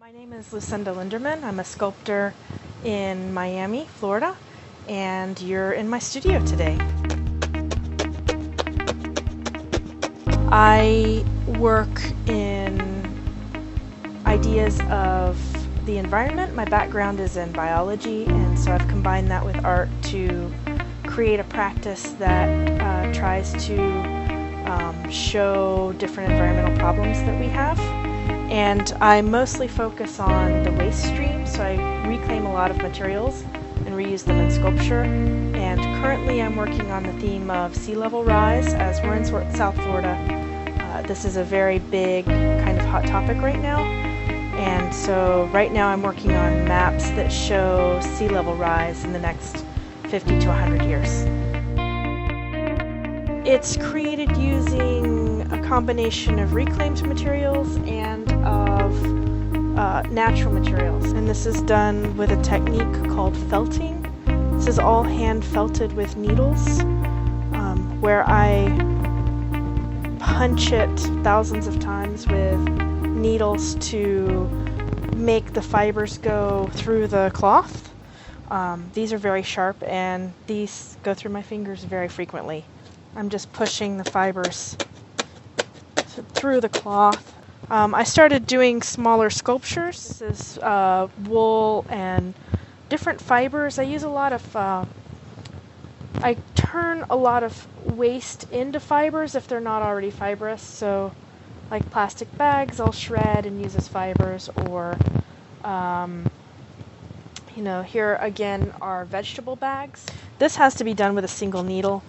My name is Lucinda Linderman. I'm a sculptor in Miami, Florida, and you're in my studio today. I work in ideas of the environment. My background is in biology, and so I've combined that with art to create a practice that tries to show different environmental problems that we have. And I mostly focus on the waste stream, so I reclaim a lot of materials and reuse them in sculpture. And currently I'm working on the theme of sea level rise. As we're in South Florida, this is a very big kind of hot topic right now. And so right now I'm working on maps that show sea level rise in the next 50 to 100 years. It's created using a combination of reclaimed materials and of natural materials. And this is done with a technique called felting. This is all hand felted with needles, where I punch it thousands of times with needles to make the fibers go through the cloth. These are very sharp, and these go through my fingers very frequently. I'm just pushing the fibers through the cloth. I started doing smaller sculptures. This is wool and different fibers. I use a lot of, I turn a lot of waste into fibers if they're not already fibrous. So like plastic bags, I'll shred and use as fibers, or here again are vegetable bags. This has to be done with a single needle.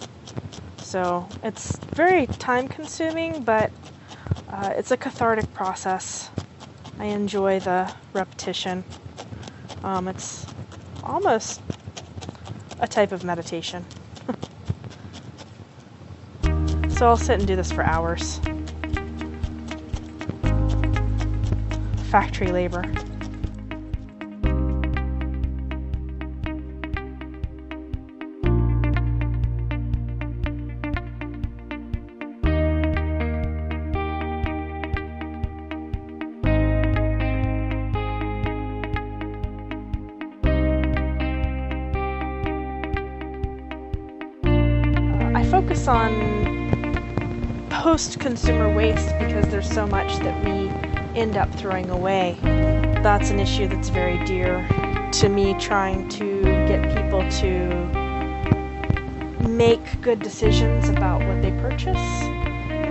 So it's very time consuming, but it's a cathartic process. I enjoy the repetition. It's almost a type of meditation. So I'll sit and do this for hours. Factory labor. I focus on post-consumer waste because there's so much that we end up throwing away. That's an issue that's very dear to me, trying to get people to make good decisions about what they purchase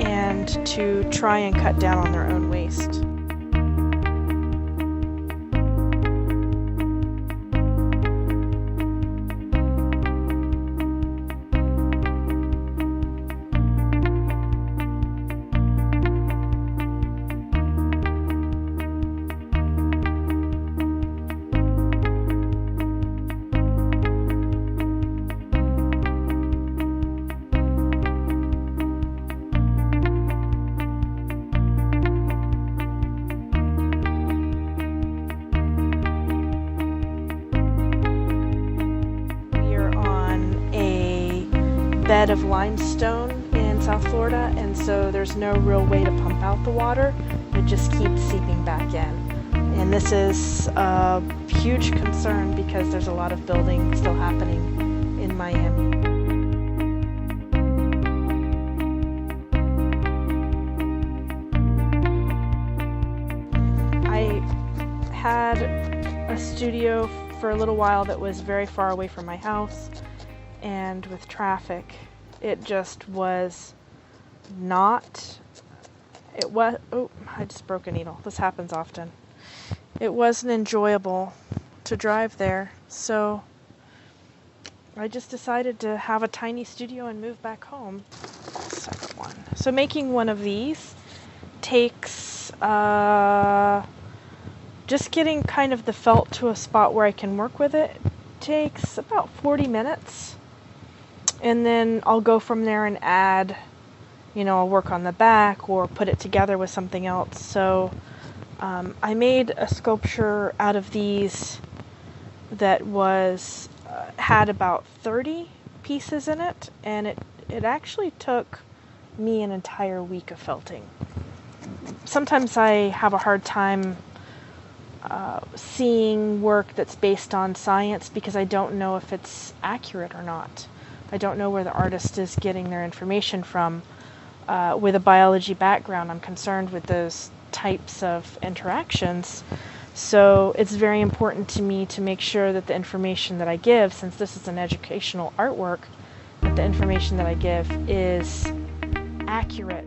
and to try and cut down on their own waste. Bed of limestone in South Florida, and so there's no real way to pump out the water. It just keeps seeping back in. And this is a huge concern because there's a lot of building still happening in Miami. I had a studio for a little while that was very far away from my house. And with traffic, it just was not, oh, I just broke a needle. This happens often. It wasn't enjoyable to drive there, so I just decided to have a tiny studio and move back home. Second one. So making one of these takes, just getting kind of the felt to a spot where I can work with it takes about 40 minutes. And then I'll go from there and add, I'll work on the back or put it together with something else. So I made a sculpture out of these that had about 30 pieces in it, and it actually took me an entire week of felting. Sometimes I have a hard time seeing work that's based on science because I don't know if it's accurate or not. I don't know where the artist is getting their information from. With a biology background, I'm concerned with those types of interactions. So it's very important to me to make sure that the information that I give, since this is an educational artwork, that the information that I give is accurate